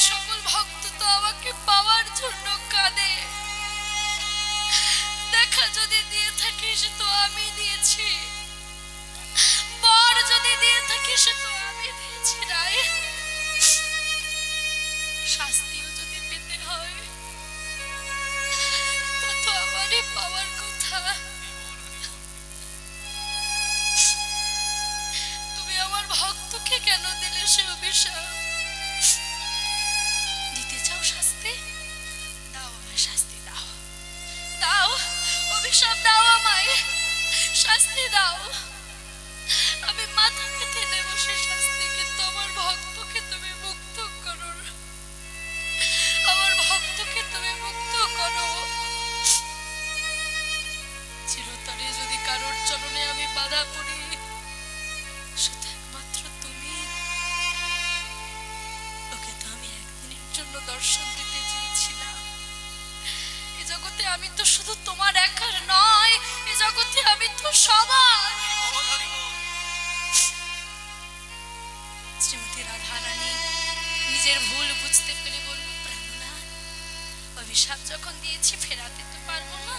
সকল ভক্ত তো আমাকে পাওয়ার জন্য কাঁদে। দেখা যদি দিয়ে থাকিস তো আমি দিয়েছি, বর যদি দিয়ে থাকিস তো আমি দিয়েছি। রায়, শাস্তিও যদি পেতে হয় তা তো আমারই পাওয়ার কথা। তুমি আমার ভক্তকে কেন দিলে সে অভিশাপ? দিতে চাও শাস্তি? দাও আমায় শাস্তি, দাও দাও, অভিশাপ দাও আমায়, শাস্তি দাও। আমি মাথা পেতে নেব সে শাস্তি, কিন্তু আমার ভক্তকে তুমি মুক্ত করো, আমার ভক্তকে তুমি মুক্ত করো। চিরতরে যদি কারোর চরণে আমি বাধা পড়ি সেটা একমাত্র তুমি। ওকে তো আমি একদিনের জন্য দর্শন দিতে চেয়েছিলাম। এই জগতে আমি তো শুধু তোমার একার নয়, এই জগতে আমি তো সবার। শ্রীমতী রাধারানী নিজের ভুল বুঝতে পেরে বলল, প্রাণনাথ, অভিশাপ যখন দিয়েছি ফেরাতে তো পারবো না,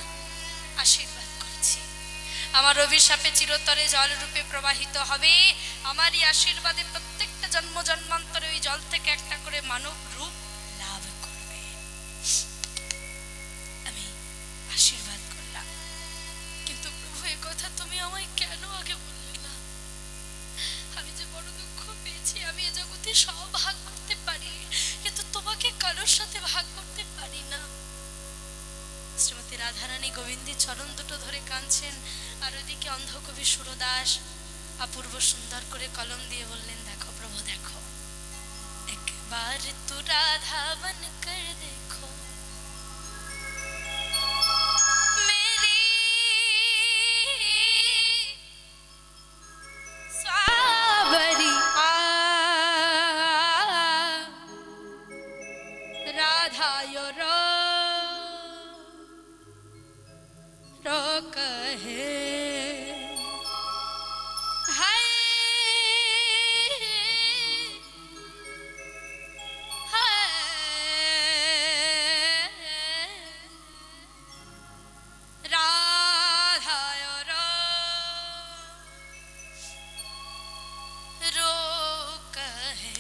আশীর্বাদ করছি আমার অভিশাপে চিরতরে জল রূপে প্রবাহিত হবে। আমারই আশীর্বাদে প্রত্যেকটা জন্ম জন্মান্তরে ওই জল থেকে একটা করে মানব রূপ লাভ করবে। আমি আশীর্বাদ করলাম, কিন্তু প্রভু এ কথা তুমি আমায় কেন আগে বললে না? আমি যে বড় দুঃখ পেয়েছি। আমি এ জগতে সব ভাগ করতে পারি, কিন্তু তোমাকে কারোর সাথে ভাগ করতে পারি না। শ্রীমতী রাধারানী গোবিন্দের চরণ দুটো ধরে কাঁদছেন, আর ওদিকে অন্ধকবি সুরদাস অপূর্ব সুন্দর করে কলম দিয়ে বললেন, দেখো প্রভু দেখো, একবার তু রাধা বন কর দেখো মেরি सावरी राधा यो रो कहे हाय राधा यो रो कहे।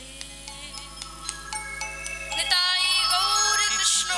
निताई गौर कृष्ण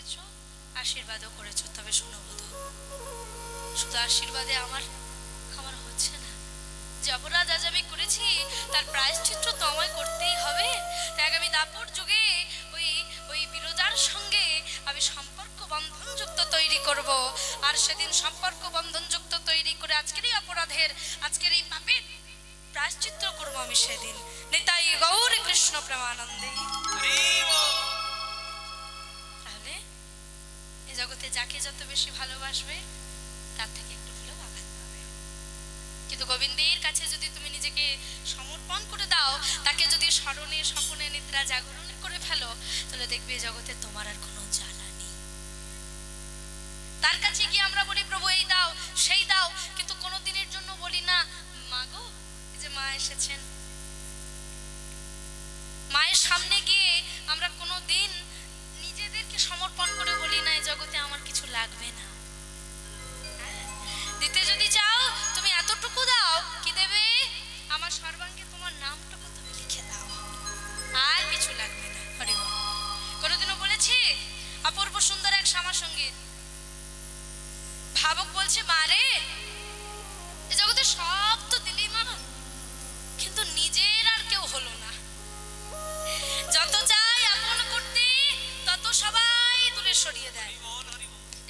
দিয়েছো, আশীর্বাদও করেছো। তবে শোনো বধূ, শুধু আশীর্বাদে আমার আমার হচ্ছে না। যে অপরাধ আজ আমি করেছি তার প্রায়শ্চিত্ত তো আমায় করতেই হবে। তাই আগামী দাপর যুগে ওই ওই বিরজার সঙ্গে আমি সম্পর্ক বন্ধনযুক্ত তৈরি করব। আর সেদিন সম্পর্ক বন্ধনযুক্ত তৈরি করে আজকের এই অপরাধের, আজকের এই পাপের প্রায়শ্চিত্ত করব আমি সেদিন। নিতাই গৌর কৃষ্ণ প্রেমানন্দে। তাহলে এই জগতে যাকে যত বেশি ভালোবাসবে তার থেকে একটু হলেও আঘাত পাবে। কিন্তু গোবিন্দের কাছে যদি তুমি নিজেকে সমর্পণ করে দাও, তাকে যদি স্মরণে স্বপনে নিদ্রা জাগরণে করে ফেলো, তাহলে দেখবে জগতে তোমার আর কোনো জ্বালা নেই। তার কাছে গিয়ে আমরা বলি প্রভু এই দাও সেই দাও, কিন্তু কোনো দিনের জন্য বলি না মা গো, এই যে মা এসেছেন, মায়ের সামনে গিয়ে আমরা কোনো দিন নিজেদেরকে সমর্পণ করে বলি না এই জগতে আমার কিছু লাগবে না। দিতে যদি চাও তুমি এতটুকু দাও, কি দেবে? আমার সর্বাঙ্গে তোমার নামটুকু তুমি লিখে দাও, আর কিছু লাগবে না। হরি বল। কোনোদিনও বলেছি অপূর্ব সুন্দর এক শ্যামা সঙ্গীত, ভাবক বলছে মা রে, এই জগতে সব তো দিলি মা, কিন্তু নিজের আর কেউ হলো না। যত চাই আপন করতে তত সবাই দূরে সরিয়ে দেয়।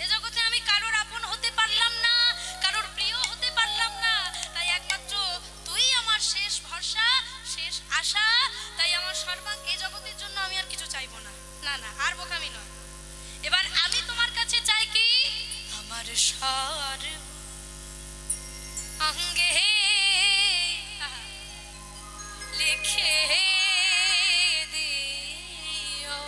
এ জগতে আমি কারোর আপন হতে পারলাম না, কারোর প্রিয় হতে পারলাম না। তাই একমাত্র তুই আমার শেষ ভরসা, শেষ আশা। তাই আমার সর্বাঙ্গ এই জগতের জন্য আমি আর কিছু চাইবো না। না না, আর বোকামি নয়। এবার আমি তোমার কাছে চাই কি? আমার সর্বাঙ্গে লিখে দিও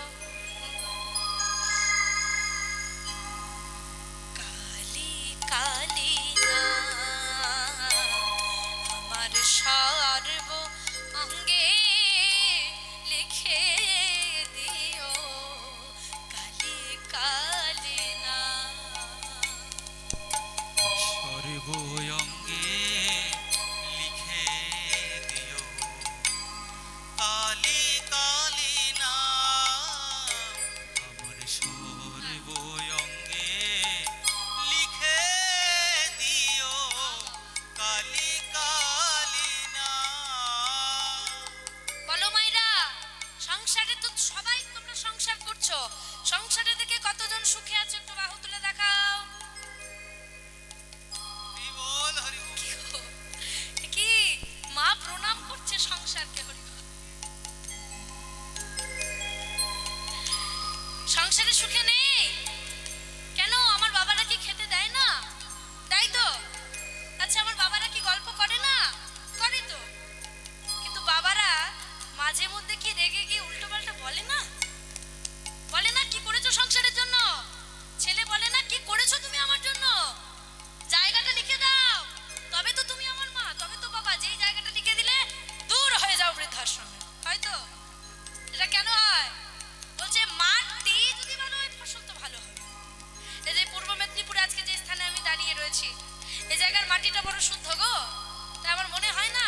কালি কালি না, আমার সর্বাঙ্গে লিখে দিও কালি কালি না। সর্বাঙ্গে লিখে দিও কালি কালি না, আমার সর্বাঙ্গে লিখে দিও কালি কালি না। বলো মাইরা, সংসারে তো সবাই তোমরা সংসার করছো, সংসারে থেকে কতজন সুখে আছে একটু বাহু তুলে দেখাও। কি মা প্রণাম করছে সংসারকে। হরি বল। সংসারে সুখে নেই কেন? আমার বাবারা কি খেতে দেয় না? দেয় তো। আচ্ছা আমার বাবারা কি গল্প করে না? করে তো। কিন্তু বাবারা মাঝে মধ্যে কি রেগে গিয়ে উল্টো পাল্টা বলে না? বলে না কি করেছো সংসারের জন্য? ছেলে বলে না কি করেছো তুমি আমার জন্য? জায়গাটা লিখে দাও, তবে তো তুমি আমার মা, তবে তো বাবা। যেই জায়গাটা লিখে দিলে দূর হয়ে যাও বৃদ্ধাশ্রমে, হয়তো। এটা কেন হয়? বলছে মাটি যদি ভালো হয় ফসল তো ভালো হবে। এই যে পূর্ব মেদিনীপুরে আজকে যে স্থানে আমি দাঁড়িয়ে রয়েছি, এই জায়গার মাটিটা বড় শুদ্ধ গো। তাই আমার মনে হয় না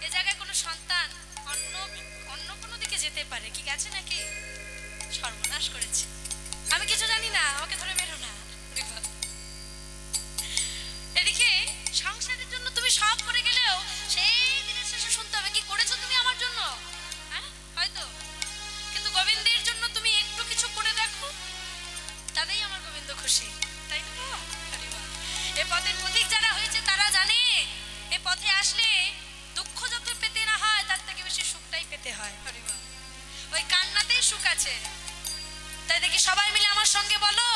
এই জায়গায় কোনো সন্তান অন্য অন্য কোনো দিকে যেতে পারে। কি গেছে নাকি? সর্বনাশ করেছে। আমি কিছু জানি না, আমাকে ধরে মেরো না। এদিকে সংসারের জন্য তুমি সব করে গেলেও সেই দিনের শেষে শুনতে হবে কি করেছো তুমি আমার জন্য। হ্যাঁ হয়তো, কিন্তু গোবিন্দের জন্য তুমি একটু কিছু করে দেখো, তাতেই আমার গোবিন্দ খুশি, তাই না? এ পথের পথিক যারা হয়েছে তারা জানে এ পথে আসলে দুঃখ যত পেতে না হয় তার থেকে বেশি সুখটাই পেতে হয়। ওই কান্নাতেই সুখ আছে। তাই দেখি সবাই মিলে আমার সঙ্গে বলো,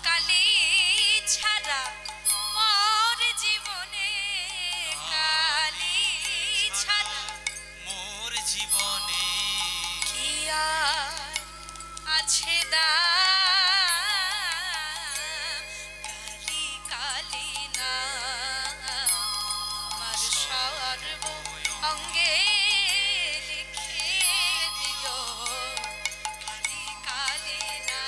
কালি ছাড়া মোর জীবনে, কালি ছাড়া মোর জীবনে কি আর আছে দা, কালি কালি না, আমার সর্বাঙ্গে লিখে দিও কালি কালি না।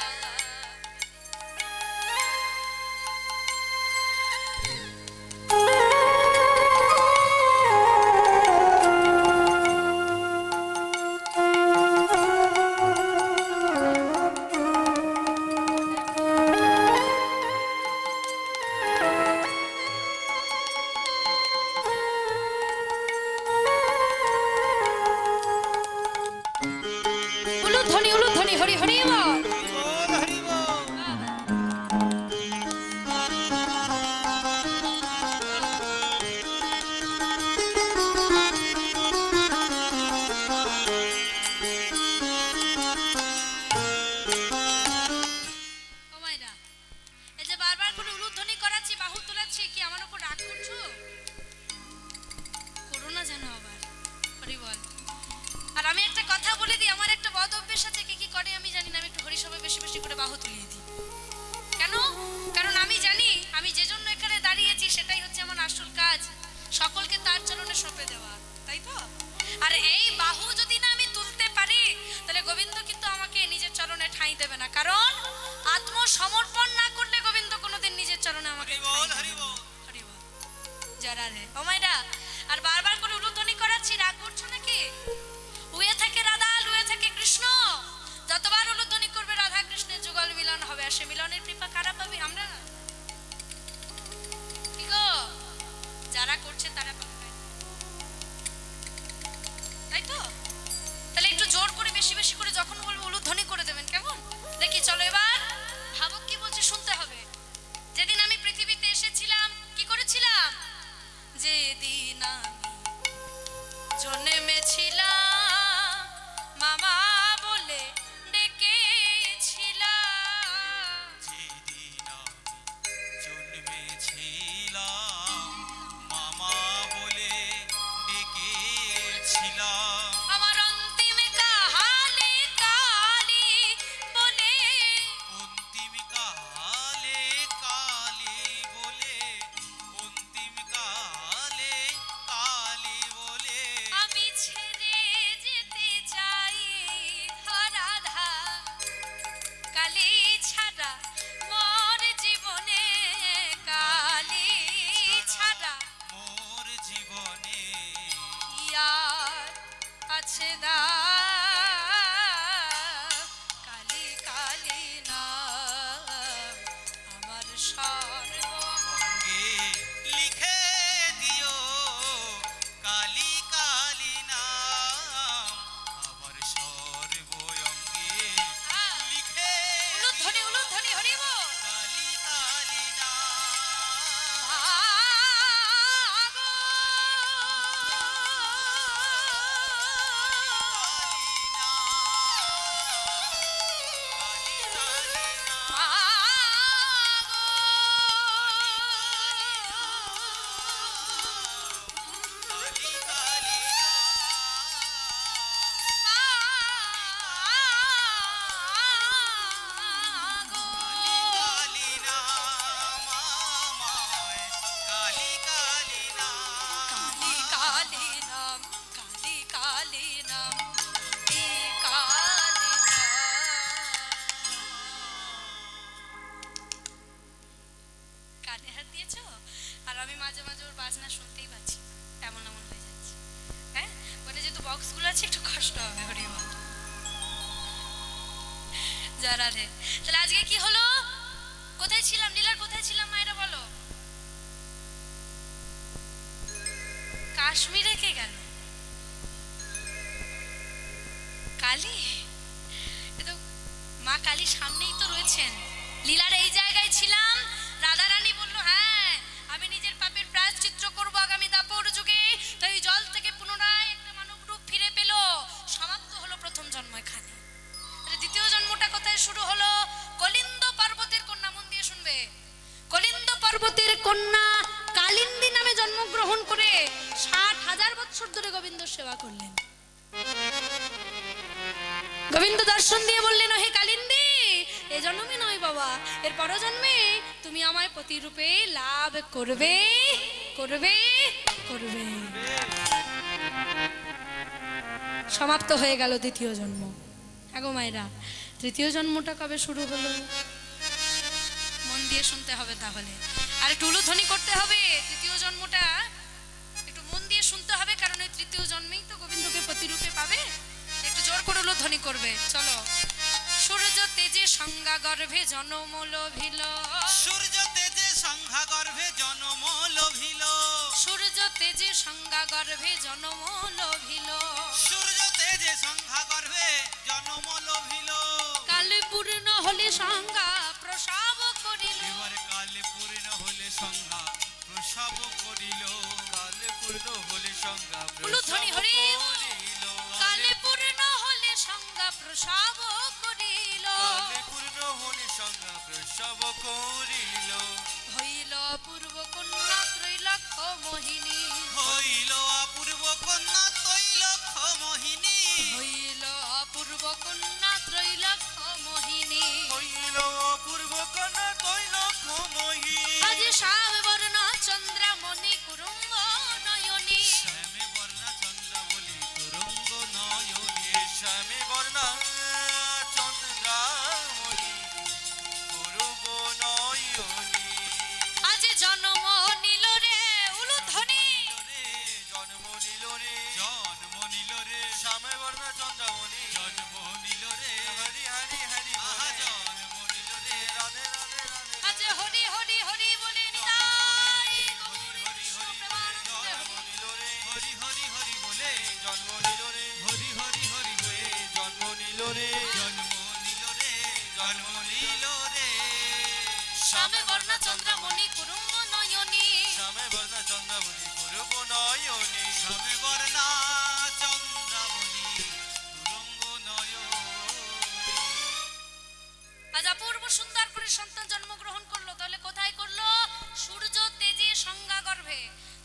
হরি হরি বল। বল হরি বল। ও মাইরা, এই যে বারবার করে উলুধ্বনি করাচ্ছি, বাহু তোলাচ্ছি, কি আমার উপর রাগ করছো? করো না যেন আবার। হরি বল। আর আমি একটা কথা বলে দিই, আমার একটা বদ অভ্যেস আছে, কি কি করে আমি জানি না, আমি একটু হরিসভায় বেশি বেশি করে বাহু তুলিয়ে দিই। কেন? কারণ আমি জানি আমি যে জন্য এখানে দাঁড়িয়েছি সেটাই হচ্ছে আমার আসল কাজ, সকলকে তার চরণে সঁপে দেওয়া, তাই তো? আর এই বাহু যদি না আমি তুলতে পারি, তাহলে গোবিন্দ কিন্তু আমাকে নিজের চরণে ঠাঁই দেবে না, কারণ আত্মসমর্পণ না করলে গোবিন্দ কোনোদিন নিজের চরণে আমাকে হরি বল হরি বল। হরি বল। যারা রে ও মাইরা, আর বারবার করে উলুধ্বনি করাচ্ছি, রাগ করছো নাকি? উয়ে থেকে রাধা, লুয়ে থেকে কৃষ্ণ, যতবার উলুধ্বনি করবে রাধা কৃষ্ণের যুগল মিলন হবে, আর সে মিলনের কৃপা কারা পাবে? আমরা। কি গো, যারা করছে তারা পাবে, তাই তো? তাহলে একটু জোর করে বেশি বেশি করে যখন বলবো উলুধ্বনি করে দেবেন, কেমন? দেখি চলো এবার ভাবক কি বলছে শুনতে হবে। যেদিন আমি পৃথিবীতে এসেছিলাম কি করেছিলাম? যেদিন আমি জন্মেছিলাম মামা বলে ডেকেছিলাম, যেদিন আমি জন্মেছিলাম মামা বলে ডেকেছিলাম, আমার অন্তিম কালে কালি বলে, অন্তিম কালে কালি বলে, অন্তিম কালে কালি বলে, আমি ছেড়ে যেতে চাই রাধা কালী ছাড়া মোর জীবনে, কালী ছাড়া মোর জীবনে ইয়ার আছে না, কালী কালী না আমার সর্ব। অঙ্গে লিখে দিও কালি কালি নাম, আমার সর্বঙ্গে লিখে উলুধ্বনি উলুধ্বনি হরি বল। কালি কালি নাম, কালি কালি নাম, কালি কালি কালি নাম, আমায় কালি কালি নাম, কালী নাম, কালী কালী নাম, এই কালী নাম। কানে হাত দিয়েছো? আর আমি মাঝে মাঝে ওর বাজনা শুনতেই পাচ্ছি, এমন এমন হয়ে যাচ্ছে। হ্যাঁ, মানে যেহেতু বক্সগুলো আছে একটু কষ্ট হবে। হরি বল। যারা রে, তাহলে আজকে কি হলো? কোথায় ছিলাম? নীলার কোথায় ছিলাম মায়েরা বলো? কাশ্মীরে কে গেল? কালী। এ তো মা কালী সামনেই তো রয়েছেন। লীলার এই জায়গায় ছিলাম, রাধা রানী বলল হ্যাঁ আমি নিজের পাপের প্রায়শ্চিত্ত করব আগামী দাপর যুগে। তো এই জল থেকে পুনরায় একটা মানব রূপ ফিরে পেল, সমাপ্ত হলো প্রথম জন্ম এখানে। দ্বিতীয় জন্মটা কোথায় শুরু হলো? কলিন্দ পর্বতের কন্যা, মন দিয়ে শুনবে, কলিন্দ পর্বতের কন্যা কালিন্দী নামে জন্মগ্রহণ করে 60,000 বছর ধরে গোবিন্দ সেবা করলেন। গোবিন্দ দর্শন দিয়ে বললেন হে কালিন্দী, এ জন্মে নয় বাবা, এর পর জন্মে তুমি আমায় পতি রূপে লাভ করবে করবে করবে। সমাপ্ত হয়ে গেল দ্বিতীয় জন্ম। আগো মায়েরা, তৃতীয় জন্মটা কবে শুরু হলো? মন দিয়ে শুনতে হবে তাহলে, আর একটু উলুধ্বনি করতে হবে। তৃতীয় জন্মটা একটু মন দিয়ে শুনতে হবে, কারণ ওই তৃতীয় জন্মেই তো গোবিন্দকে প্রতিরূপে পাবে। একটু জোর করে উলুধ্বনি করবে, চলো। সূর্য তেজে সংজ্ঞা গর্ভে জনম লোভিল, সূর্য তেজে সংখ্যা গর্ভে জনম লোভিল, সূর্য তেজে সংজ্ঞা গর্ভে জনম লোভিল, সূর্য তেজে সংখ্যা গর্ভে জনম লোভিল, সংজ্ঞা প্রসব করিল। এবার কালে পূর্ণ হলে সংজ্ঞা প্রসব করিল। কালে পূর্ণ হলে সংজ্ঞা উলুধ্বনি হরি করিল। কালে পূর্ণ হলে সংজ্ঞা প্রসব করিল। কালে পূর্ণ হলে সংজ্ঞা প্রসব করিল। হইল পূর্ব কন্যা ত্রৈলক্ষ মোহিনী। হইল অপূর্ব কন্যা তৈলক্ষ মোহিনী। হইল অপূর্ব কন্যা ত্রৈলক্ষ মোহিনী। হইল অপূর্ব কন্যা তৈলক্ষ মোহিনী। আজ শ্যাম বর্ণ চন্দ্রামণি কুরুঙ্গ নয়নী। শ্যামে বর্ণা চন্দ্রাবলী তুরঙ্গ নয়নে। শ্যামে বর্ণা চন্দ্রাবলী তুরঙ্গ নয়নে। আজ জন্ম নিল রে উলুধ্বনি। রে জন্ম নিল রে। জন্ম নিল রে। শ্যামে বর্ণা চন্দ্রাবলী জন্ম নিল রে। হরি হরি হরি আহা জন্ম নিল রে। রাধে রাধে রাধে। আজ হরি হরি হরি বলে নিতাই গৌর হরি কৃষ্ণ হরি প্রেমানন্দে জন্ম হরি। নিল রে। হরি হরি হরি বলে জন্ম নিল রে। হরি হরি হরি বলে জন্ম নিল রে। জন্ম নিল রে। জন্ম নিল রে। শ্যামে বর্ণা চন্দ্রামণি কুরুঙ্গ নয়নী। শ্যামে বর্ণা চন্দ্রাবলী পূর্ব নয়নে। শ্যামে বর্ণা চন্দ্রাবলী তুরঙ্গ নয়নে। আজ অপূর্ব সুন্দর করে সন্তান জন্মগ্রহণ করলো। তাহলে কোথায় করলো? সূর্য তেজে সংজ্ঞা গর্ভে।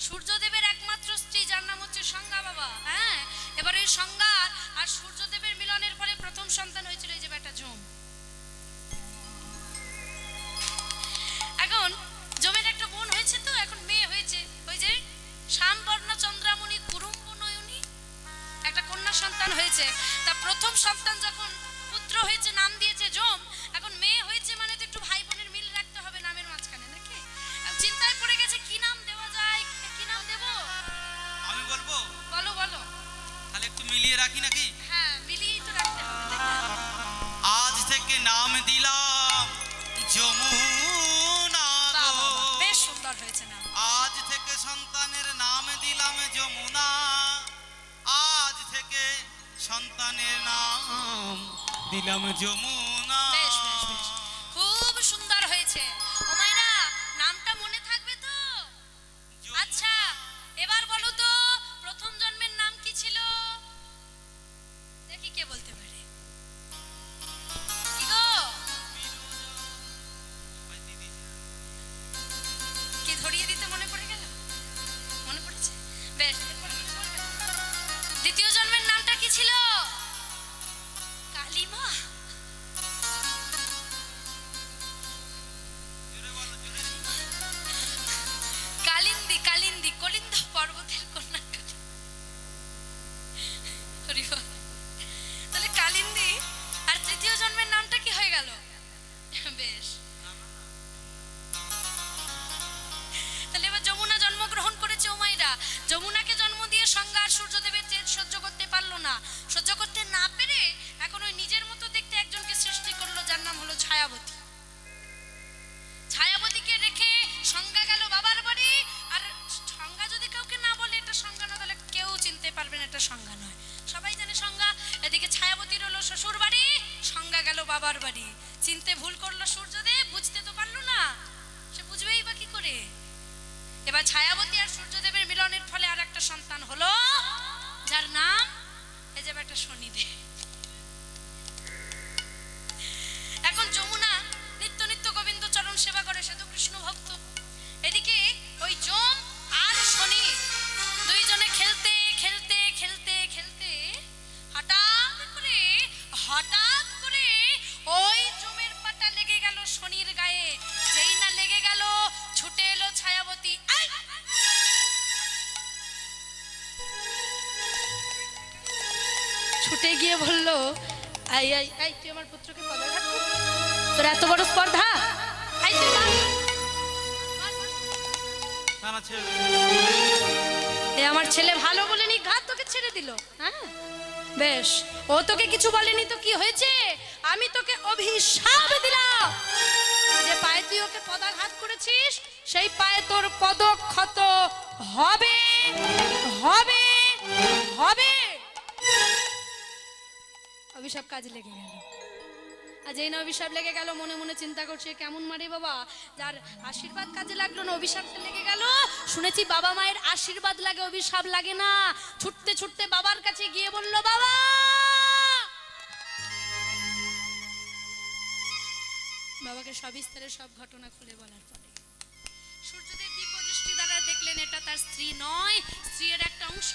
সূর্যদেবের একমাত্র স্ত্রী যার নাম হচ্ছে সংজ্ঞা বাবা। হ্যাঁ, এবার এই সংজ্ঞা আর সূর্যদেবের মিলনের ফলে প্রথম সন্তান হয়েছিল এই যে বেটা জম। এখন জমের একটা বোন হয়েছে, তো এখন মেয়ে হয়েছে। ওই যে শ্যামবর্ণ চন্দ্রামণি কুরুম্ব নয়নী, একটা কন্যা সন্তান হয়েছে। তা প্রথম সন্তান যখন পুত্র হয়েছে নাম দিয়েছে জম। এখন মেয়ে হয়েছে মানে তো একটু ভাই বোনের মিল রাখতে হবে নামের মাঝখানে, নাকি? চিন্তায় পড়ে গেছে কি নাম দেওয়া যায়, কি নাম দেব। আমি বলবো? বলো বলো। তাহলে একটু মিলিয়ে রাখি নাকি? হ্যাঁ, মিলিয়েই তো রাখতে হবে। আজ থেকে নাম দিলাম যমুনা বাহ, গো। বাহ, বাহ, বেশ সুন্দর হয়েছে নাম। আজ থেকে সন্তানের নাম দিলাম যমুনা। আজ থেকে সন্তানের নাম দিলাম যমুনা। বেশ বেশ বেশ, খুব সুন্দর হয়েছে। ও মায়েরা, নামটা মনে থাকবে তো? আচ্ছা, এবার বলো তো প্রথম জন্মের নাম কি ছিল? দেখি কে বলতে পারে। কি গো? কি ধরিয়ে দিতে মনে পড়ে গেল? মনে পড়েছে? বেশ, এরপরে কিছু বলবে? দ্বিতীয় জন্মের নামটা কি ছিল? কালিমা। কালিন্দী, কালিন্দী, কলিন্দ পর্বতের কন্যা কালিন্দী। হরি বল। তাহলে কালিন্দী। আর তৃতীয় জন্মের নামটা কি হয়ে গেল? বেশ, তাহলে এবার যমুনা জন্মগ্রহণ করেছে। ওমাইরা যমুনাকে জন্ম দিয়ে সংজ্ঞা আর সূর্যদেবের তেজ সহ্য করতে পারলো না। সহ্য করতে না পেরে এখন ওই নিজের মতো দেখতে একজনকে সৃষ্টি করলো, যার নাম হলো ছায়াবতী। ছায়াবতীকে রেখে সংজ্ঞা গেল বাবার বাড়ি। আর সংজ্ঞা যদি কাউকে না বলে এটা সংজ্ঞা না, তাহলে কেউ চিনতে পারবে না এটা সংজ্ঞা নয়। সবাই জানে সংজ্ঞা। এদিকে ছায়াবতীর হলো শ্বশুর বাড়ি, সংজ্ঞা গেল বাবার বাড়ি। চিনতে ভুল করলো সূর্যদেব, বুঝতে তো পারলো না। সে বুঝবেই বা কি করে? এবার ছায়াবতী আর সূর্যদেবের মিলনের ফলে আর একটা সন্তান হলো, যার নাম এই যে একটা শনিদেব। এখন যমুনা নিত্য নিত্য গোবিন্দ চরণ সেবা করে, সে তো কৃষ্ণ ভক্ত। এদিকে ওই যম আর শনি দুইজনে খেলতে খেলতে খেলতে খেলতে হঠাৎ করে ওই যমের পাটা লেগে গেল শনির গায়ে। যেই না লেগে গেল, ছুটে এলো ছায়াবতী। ছুটে গিয়ে বলল, আই আই আই, তুই আমার পুত্রকে পদাঘাত করলি? তোর এত বড় স্পর্ধা! আই তুই মার। এ আমার ছেলে ভালো বলেনি, ঘাত তোকে ছেড়ে দিল। হ্যাঁ বেশ, ও তোকে কিছু বলেনি তো কি হয়েছে? আমি তোকে অভিশাপ দিলাম যে পায়ে তুই ওকে পদাঘাত করেছিস, সেই পায়ে তোর পদক্ষত হবে হবে হবে। অভিশাপ কাজে লেগে গেল। আর যেই না অভিশাপ লেগে গেল, মনে মনে চিন্তা করছে কেমন মারে বাবা, যার আশীর্বাদ কাজে লাগলো না, অভিশাপটা লেগে গেল। শুনেছি বাবা মায়ের আশীর্বাদ লাগে, অভিশাপ লাগে না। ছুটতে ছুটতে বাবার কাছে গিয়ে বলল, বাবা। বাবাকে সবিস্তারে সব ঘটনা খুলে বলার পরে সূর্যদেব দিব্য দৃষ্টি দ্বারা দেখলেন এটা তার স্ত্রী নয়, স্ত্রীর একটা অংশ,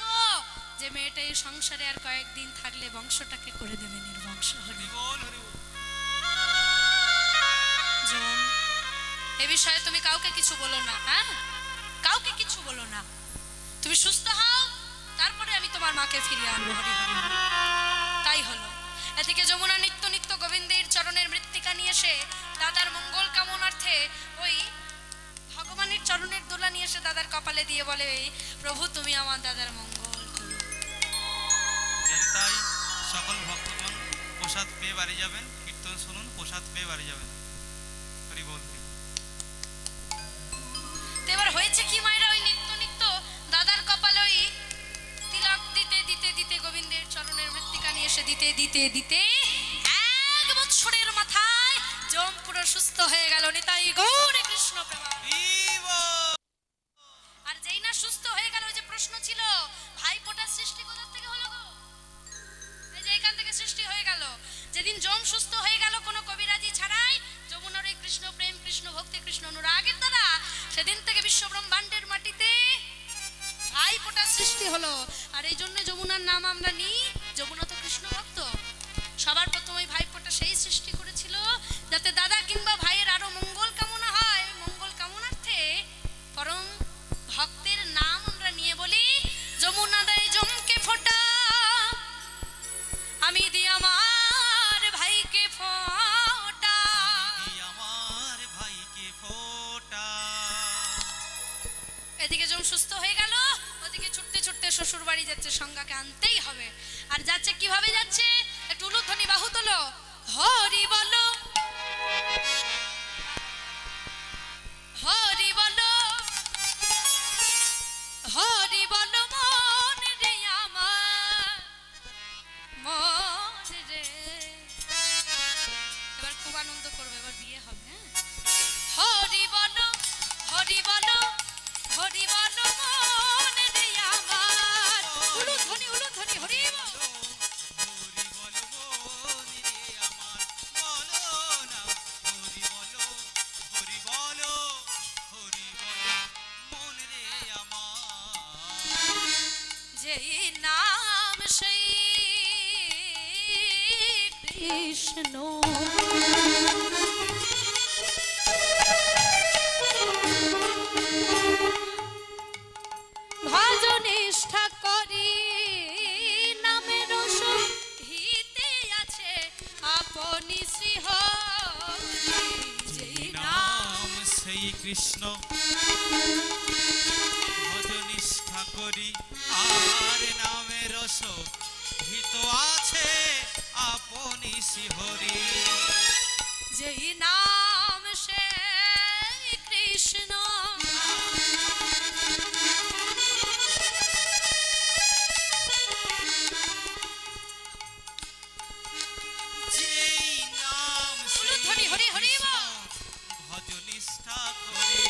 যে মেয়েটা এই সংসারে আর কয়েকদিন থাকলে বংশটাকে করে দেবে নির্বংশ। এ বিষয়ে তুমি কাউকে কিছু বলো না, হ্যাঁ, কাউকে কিছু বলো না। তুমি সুস্থ হও, তারপরে আমি তোমার মাকে ফিরিয়ে আনবো। হরি হরি হরি। তাই হলো। এদিকে যমুনা নিত্য নিত্য গোবিন্দের চরণের মৃত্তিকা নিয়ে এসে দাদার মঙ্গল কামনার্থে ওই ভগবানের চরণের দোলা নিয়ে এসে দাদার কপালে দিয়ে বলে, প্রভু তুমি আমার দাদার মঙ্গল করো। তাই সকল ভক্তগণ প্রসাদ পেয়ে বাড়ি যাবেন, কীর্তন শুনুন, প্রসাদ পেয়ে বাড়ি যাবেন। হরি বল। এবার হয়েছে কি মায়েরা, ওই নিত্য নিত্য দাদার কপালে ওই তিলক দিতে দিতে দিতে গোবিন্দের চরণের মৃত্তিকা নিয়ে এসে দিতে দিতে দিতে 1 বছরের মাথায় যম পুরো সুস্থ হয়ে গেল। নিতাই গৌর কৃষ্ণ প্রেমানন্দ। আর যেই না সুস্থ হয়ে গেল, ওই যে প্রশ্ন ছিল ভাইফোঁটার সৃষ্টি কোথা থেকে হলো গো, এই যে এখান থেকে সৃষ্টি হয়ে গেল। যেদিন যম সুস্থ হয়ে গেল কোনো কবিরাজি ছাড়াই, যমুনার এই কৃষ্ণ প্রেম, কৃষ্ণ ভক্তি, কৃষ্ণ অনুরাগের দ্বারা সেদিন থেকে বিশ্ব ব্রহ্মাণ্ডের মাটিতে ভাইফোঁটার সৃষ্টি হলো। আর এই জন্য যমুনার নাম আমরা নিই, যমুনা তো কৃষ্ণ ভক্ত। সবার প্রথম ওই ভাইফোঁটা সেই সৃষ্টি করেছিল যাতে দাদা কিংবা ভাইয়ের আরো মঙ্গল কামনা হয়। মঙ্গল কামনার্থে পরম ভক্তের নাম আমরা নিয়ে বলি, যমুনা দেয় জমকে ফোঁটা, আমি দিই আমার ভাইকে ফোঁটা, আমার ভাইকে ফোঁটা। এদিকে যম সুস্থ হয়ে গেল, ওদিকে ছুটতে ছুটতে শ্বশুর বাড়ি যাচ্ছে, সংজ্ঞাকে আনতেই হবে। আর যাচ্ছে কিভাবে যাচ্ছে, একটু উলুধ্বনি বাহু তোলো, হরি বলো, হরি বলো, হরি বলো মন রে আমার, মন রে। এবার খুব আনন্দ করবে, এবার বিয়ে হবে। হ্যাঁ, হরি বলো, হরি বলো, হরি বলো মন রে আমার, উলুধ্বনি উলুধ্বনি, হরি বলো। হরি বল মন রে আমার, বলো না হরি বলো, হরি বলো, হরি বলো মন রে আমার। যেই নাম সেই কৃষ্ণ, ভজনিষ্ঠা করি নামের হিতে আছে আপনি শ্রীহরি। যেই নাম সেই কৃষ্ণ ভজনিষ্ঠা করি, আর নামের রস হিত আছে আপনি শ্রীহরি। যেই নাম সেই কৃষ্ণ, যেই নাম সেই উলুধ্বনি, হরি হরি বল। ভজনিষ্ঠা করি,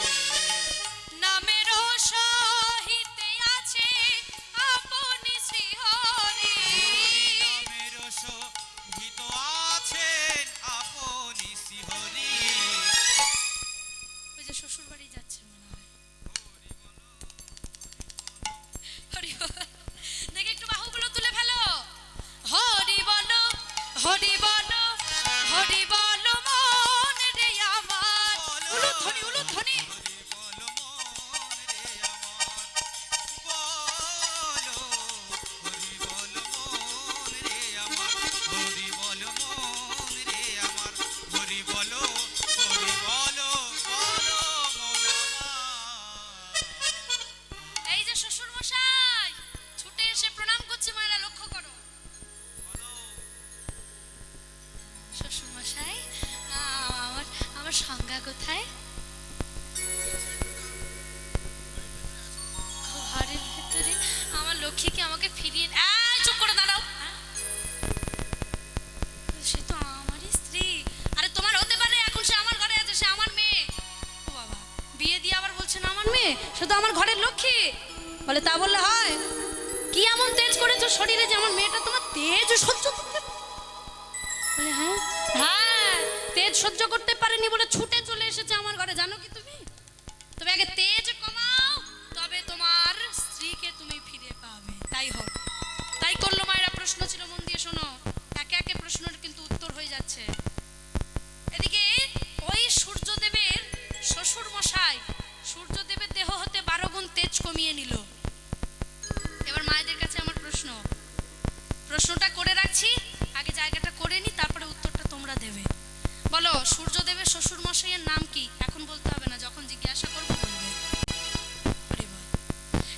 শরীরে যে আমার মেয়েটা তোমার তেজ সহ্য করতে বলে হ্যাঁ হ্যাঁ তেজ সহ্য করতে পারেনি বলে ছুটে চলে এসেছে আমার ঘরে। জানো কি তুমি? তবে আগে তেজ কমাও, তবে তোমার স্ত্রীকে তুমি ফিরে পাবে। তাই হোক। তাই করলো মায়েরা। প্রশ্ন ছিল, মন দিয়ে শোনো, একে একে প্রশ্নের কিন্তু উত্তর হয়ে যাচ্ছে। এদিকে ওই সূর্যদেবের শ্বশুর মশাই সূর্যদেবের দেহ হতে 12 গুণ তেজ কমিয়ে নিল। এবার মায়েদের কাছে আমার প্রশ্নটা করে রাখছি, আগে জায়গাটা করে নি, তারপরে উত্তরটা তোমরা দেবে। বলো, সূর্যদেবের শ্বশুর মশাইয়ের নাম কি? এখন বলতে হবে না, যখন জিজ্ঞাসা করবো বলবে।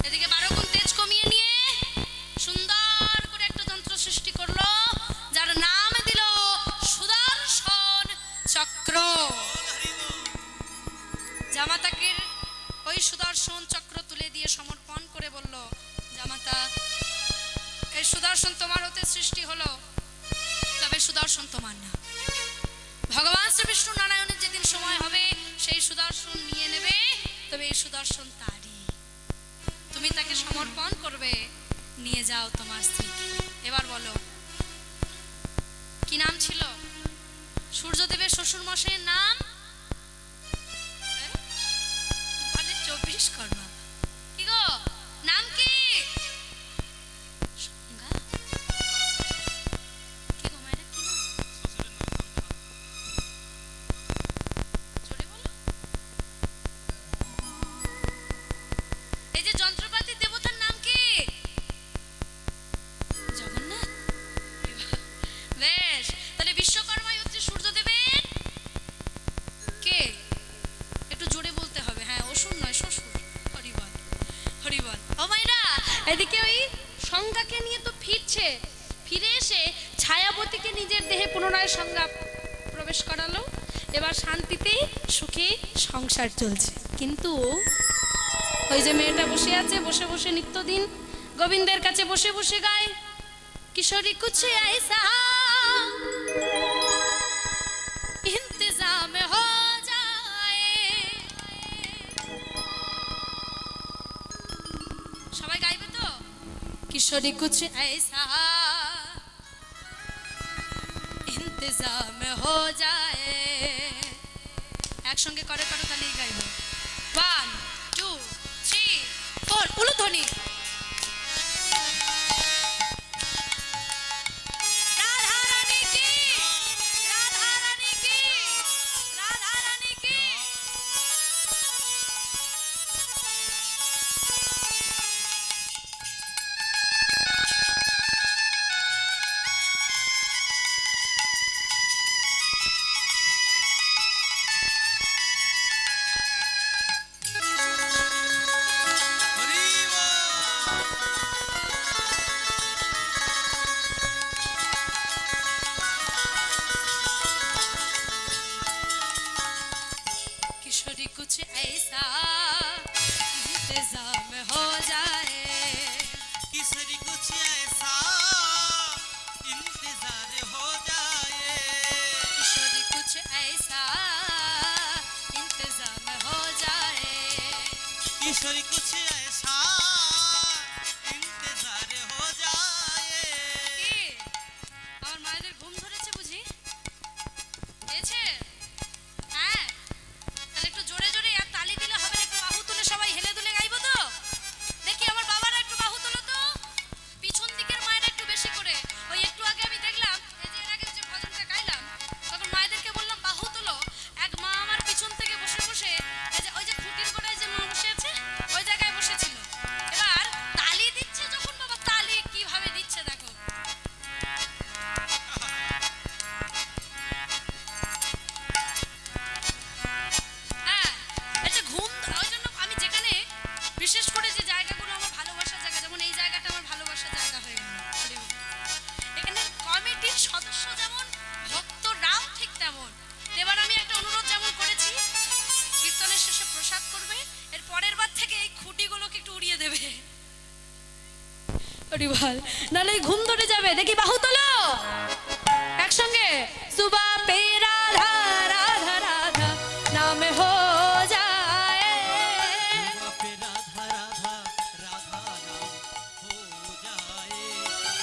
এদিকে 12 গুণ তেজ কমিয়ে নিয়ে সুন্দর করে একটা যন্ত্র সৃষ্টি করলো, যার নাম দিল সুদর্শন চক্র। জামাতাকে ওই সুদর্শন চক্র তুলে দিয়ে সমর্পণ করে বলল, জামাতা, এই সুদর্শন তোমার হতে সৃষ্টি হলো, তবে সুদর্শন তোমার না। ভগবান শ্রী বিষ্ণু নারায়ণের যেদিন সময় হবে সেই সুদর্শন নিয়ে নেবে, তবে এই সুদর্শন তারই। তুমি তাকে সমর্পণ করবে, নিয়ে যাও তোমার স্ত্রীকে। এবার বলো, কি নাম ছিল সূর্যদেবের শ্বশুর মশাইয়ের নাম? 24 কর্মা। কি গো, নাম কি? সংজ্ঞা। কি গো মায়েরা, কি নাম? জোরে বলো। এই যে যন্ত্রপাতির দেবতার নাম কি? জগন্নাথ। বেশ, তাহলে বিশ্বকর্মাই হচ্ছে সূর্যদেবের কে? একটু জোরে বলতে হবে। হ্যাঁ, অসুর নয়, শ্বশুর। হরিবল, হরিবল। ও মায়েরা, এদিকে ওই সংজ্ঞাকে নিয়ে তো ফিরছে, ফিরে এসে ছায়াবতীকে নিজের দেহে পুনরায় সংজ্ঞা প্রবেশ করালো। এবার শান্তিতে সুখে সংসার চলছে। কিন্তু ওই যে মেয়েটা বসে আছে, বসে বসে নিত্যদিন গোবিন্দের কাছে বসে বসে গায়, কিশোরী কুছ ऐसा इंतजाम हो जाए। সবাই গাইবে তো? কিশোরী কুছ ऐसा इंतजाम हो जाए। একসঙ্গে করে করে তাহলেই গাইব। 1 2 3 4 উলুধ্বনি। कुछ ऐसा इंतजाम हो जाए। किशोरी कुछ ऐसा इंतजार हो जाए। किशोरी कुछ ऐसा इंतजाम हो जाए। किशोरी कुछ ऐसा इंतजार हो जाए। কি আমার মায়েদের ঘুম ধরেছে বুঝি? এসে হ্যাঁ, তাহলে একটু জোরে জোরে আর তালি দিলে হবে না, একটু বাহু তুলে সবাই হেলে দুলে গাইবো তো? দেখি আমার বাবারা একটু বাহু তোলো তো, পিছন দিকের মায়েরা একটু বেশি করে। ওই একটু আগে আমি দেখলাম, এই যে এর আগে যে ভজনটা গাইলাম, তখন মায়েদেরকে বললাম বাহু তোলো। এক মা আমার পিছন থেকে বসে বসে এই যে ওই যে খুঁটির গোড়ায় যে মা বসে আছে ওই জায়গায় বসেছিল। এবার তালি দিচ্ছে যখন, বাবা তালি কিভাবে দিচ্ছে দেখো। হ্যাঁ, এটা ঘুম। ওই জন্য আমি যেখানে বিশেষ করে যে জায়গাগুলো আমার ভালোবাসার জায়গা, যেমন এই জায়গাটা আমার ভালোবাসার জায়গা হয়ে গেল। এখানে কমিটির সদস্য যেমন, ভক্তরাও ঠিক তেমন। এবার আমি একটা অনুরোধ যেমন করেছি, কীর্তনের শেষে প্রসাদ করবে, এর পরের বার থেকে এই খুঁটিগুলোকে একটু উড়িয়ে দেবে। হরিবল, নাহলে ঘুম ধরে যাবে। দেখি বাহু তোলো একসঙ্গে। সুবা পে রাধা রাধা রাধা নাম হো যায়। पे राधा राधा राधा नाम हो जाए।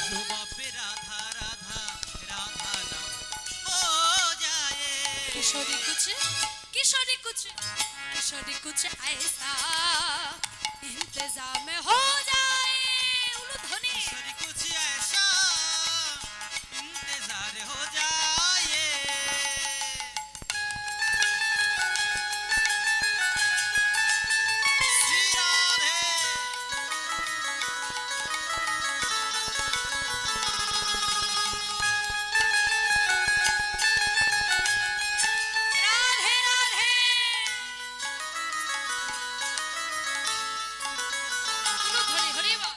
किशोरी कुछ किशोरी कुछ किशोरी कुछ ऐसा इंतजाम हो जाए उलूध्वनि किशोरी कुछ ऐसा इंतजार हो जाए श्री राधे राधे राधे उलूध्वनि हरि बोल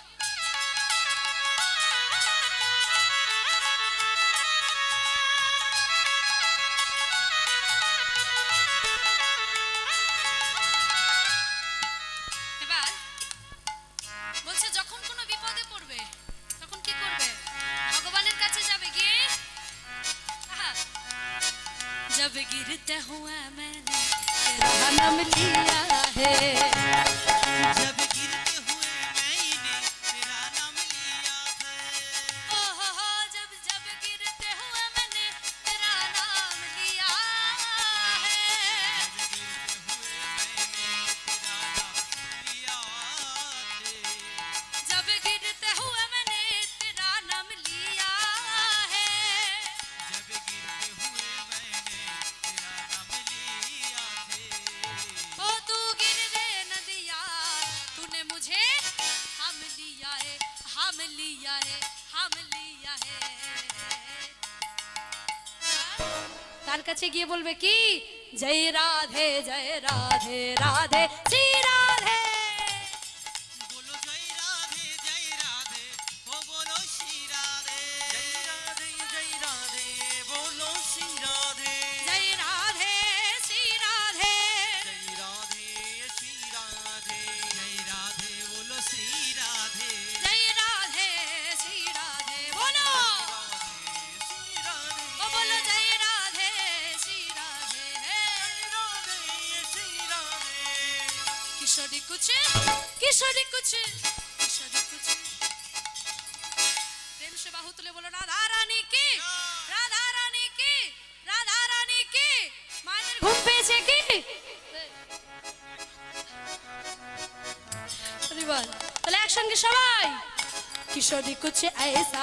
এবার বলছে যখন কোনো বিপদে পড়বে তখন কি করবে ভগবানের কাছে যাবে গিয়ে আহা, जब गिरते हुआ मैंने तेरा नाम लिया है जब गिरते हुए मैंने तेरा नाम लिया है ओ हो जब जब गिरते हुए मैंने तेरा नाम लिया है जब गिरते हुए मैंने तेरा नाम लिया है जब गिरते हुए मैंने तेरा नाम लिया जब गिरते हुए मैंने तेरा नाम लिया है ओ तू गिर दे न दिया तूने मुझे हम लिया है हम लिया है हम लिया है তার কাছে গিয়ে বলবে কি জয় রাধে রাধে শ্রী রাধে बोलो जय राधे ओ बोलो श्री राधे जय राधे बोलो श्री राधे जय राधे श्री राधे जय राधे श्री राधे जय राधे बोलो श्री राधे जय राधे श्री राधे बोलो श्री राधे ओ बोलो जय राधे श्री राधे श्री राधे किशोरी कुछ किशोरी कुछ किशोरी कुछ प्रेम से बाहु तुले बोलो राधा रानी की राधा रानी की राधा रानी की माয়ের ঘুম পেয়েছে কি পরিবার তাহলে একসঙ্গে সবাই किशोरी कुछ ऐसा